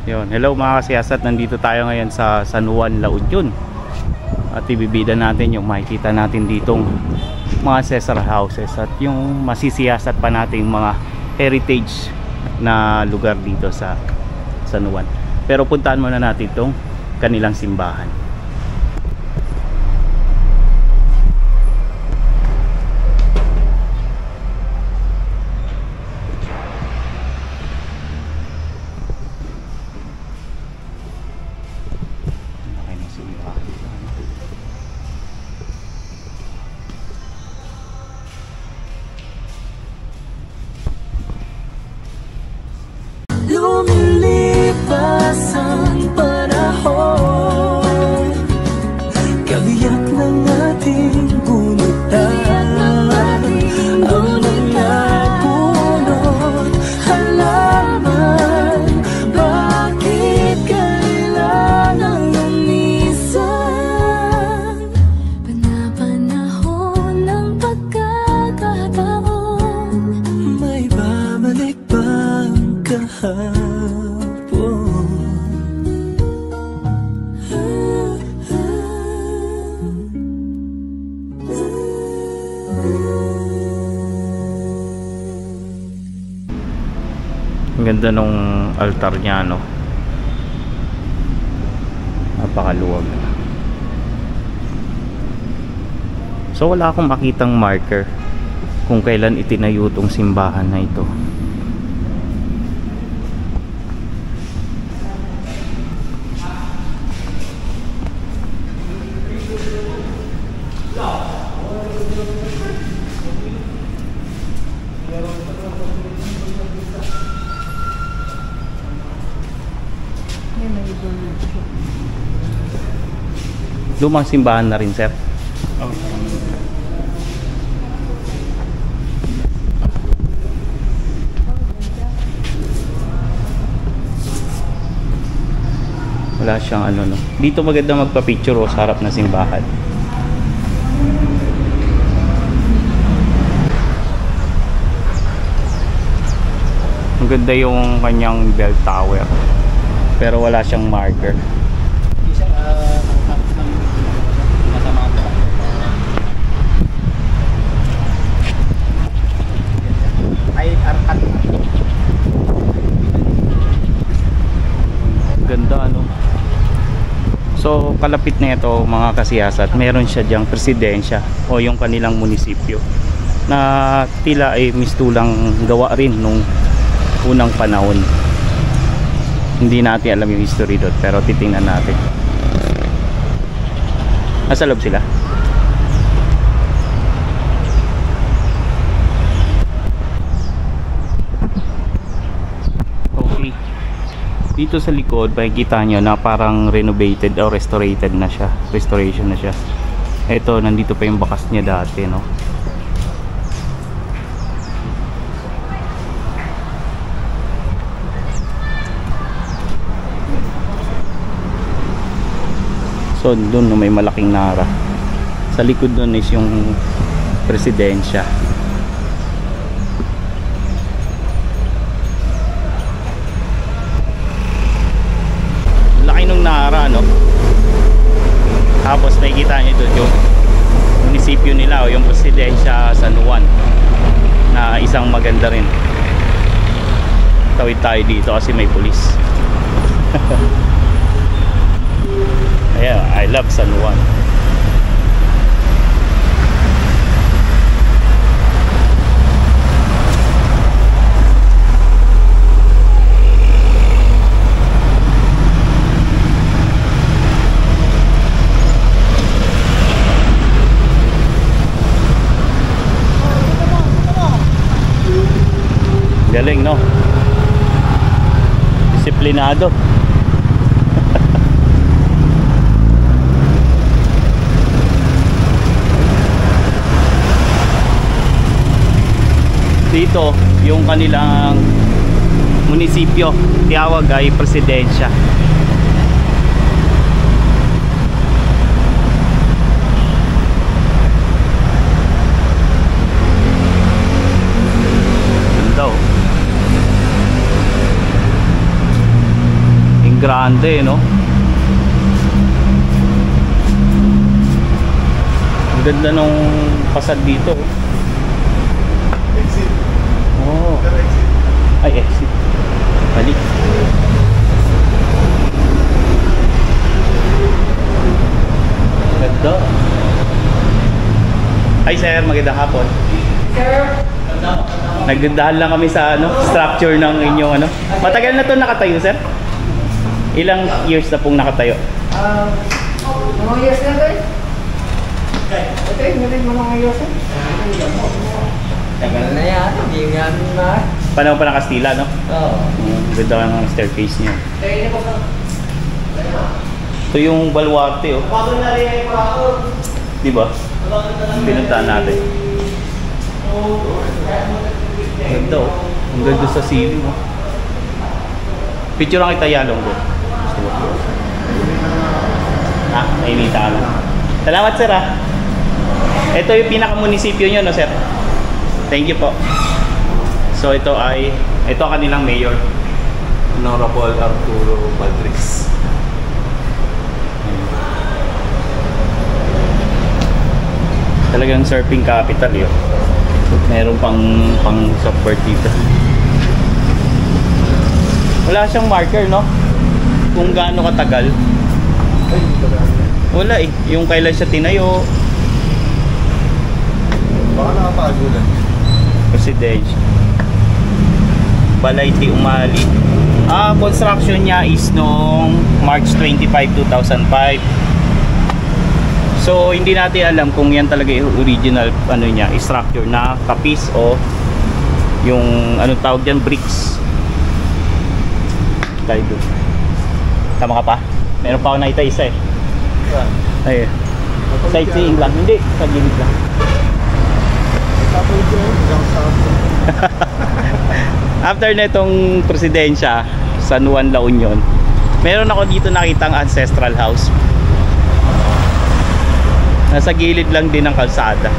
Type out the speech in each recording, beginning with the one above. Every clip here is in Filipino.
Yun. Hello mga kasiyasat, nandito tayo ngayon sa San Juan, La Union. At ibibida natin yung makikita natin ditong mga ancestral houses at yung masisiyasat pa nating mga heritage na lugar dito sa San Juan. Pero puntahan muna natin itong kanilang simbahan. Lumilipas ang panahon, kabiyak ng ating gunutan, ang mga punot halaman, bakit kailangan lumisan? Panapanahon ng pagkakataon, may babalik bang kahapon? Ang ganda nung altar niya, no? Napakaluwag. So wala akong makitang marker kung kailan itinayo tong simbahan na ito. Lumang simbahan na rin, sir. Wala siyang ano, no. Dito maganda magpa-picture sa harap na simbahan. Ang ganda yung kanyang bell tower. Pero wala siyang marker. Ganda, ano. So kalapit na ito mga kasiyasat, meron siya diyang presidensya o yung kanilang munisipyo na tila ay mistulang gawa rin nung unang panahon. Hindi natin alam yung history doon, pero titingnan natin. Nasa loob sila. Okay. Dito sa likod, makikita nyo na parang renovated o restorated na siya. Restoration na siya. Ito, nandito pa yung bakas niya dati, no? So doon, no, may malaking nara. Sa likod doon is yung presidensya. Laki nung nara, no? Tapos nakikita niyo doon yung munisipyo nila o yung presidensya San Juan na isang maganda rin. Tawid tayo dito kasi may pulis. Yeah, I love San Juan. Galing, no? Disiplinado. Dito yung kanilang munisipyo, tiyawag ay presidensya. Grande, no? Ang ganda nung pasad dito. Exit. Oh. Exit. Ay, exit. Balik. Ganda. Hi sir, magandang hapon. Sir, Nagdandahan lang kami sa structure ng inyong ano. Matagal na 'to nakatayo, sir? Ilang years na pong nakatayo? mga years na guys. Ito yung natin mga years na. Tagal na yan, hindi nga na. Panahon pa ng Kastila, no? Oo. Ganda ng staircase niya. Kaya niya po sa... Ito yung baluarte, oh. Bago na rin yung bago. Di ba? Pinuntahan natin. Ganda, oh. Ang ganda sa ceiling, oh. Picture lang kita yalong ko. Gusto mo? Ha? Nainita ka lang. Salamat, sir, ha? Ito yung pinaka-munisipyo nyo, no, sir? Thank you po. So, ito ang kanilang mayor. Honorable Arturo Baldrix. Talagang surfing capital yun. Meron pang support dito. Wala siyang marker, no? Kung gaano katagal. Ay, Wala eh. Yung kailan siya tinayo. baka nakapagalan. Presidential. Balayti Umali. Construction niya is noong March 25, 2005. So hindi natin alam kung yan talaga yung original ano niya, structure na kapis o yung anong tawag diyan, bricks. Tayo doon. Tama ka pa? Meron pa ako nakita isa eh. Ayun. Sightseeing lang. Hindi, sa gilid lang. After netong presidensya San Juan, La Union, meron ako dito nakitang ancestral house. Nasa gilid lang din ng kalsada.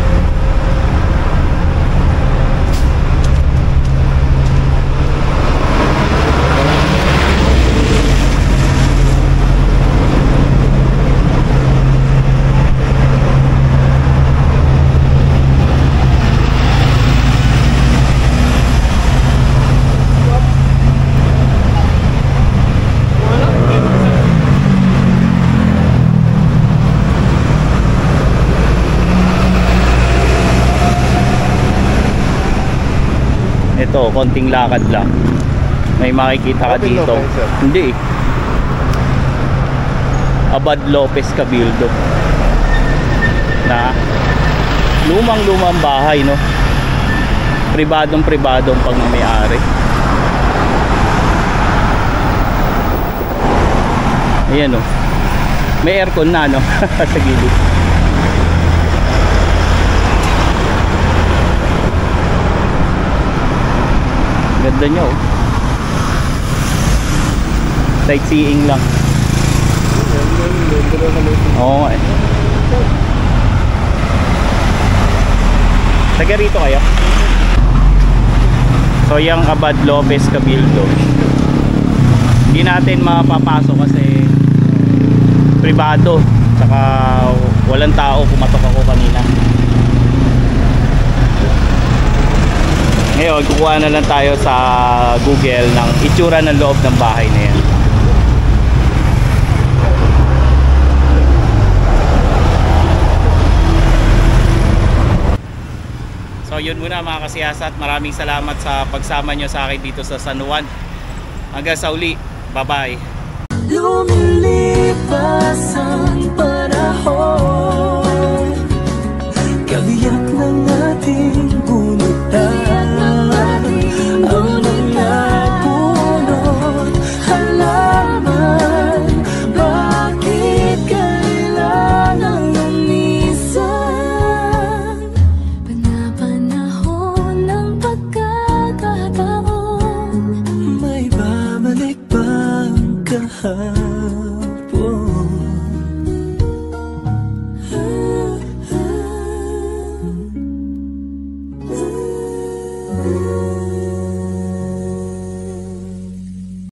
Ito, konting lakad lang. May makikita ka Abad dito. Lopez, sir. Hindi eh. Abad Lopez Cabildo. Na lumang bahay, no? Pribadong pagmamayari. Ayan, no? May aircon na, no? Sa gilid. Ganda nyo, oh. Sightseeing lang. Oo, eh. Taga rito kayo? So yung Abad Lopez Cabildo, hindi natin mapapasok kasi pribado, saka walang tao. Pumatok ako kanina. Ngayon, kukuha na lang tayo sa Google ng itsura ng loob ng bahay na yan. So yun muna mga kasiyasat, maraming salamat sa pagsama nyo sa akin dito sa San Juan. Hanggang sa uli, bye bye. Lumilipas ang panahon, kabiyak ng ating bunutan. Ang mga punot, halaman, bakit kailangang lumisan? Panapanahon ng pagkakataon, may babalik bang kahapon?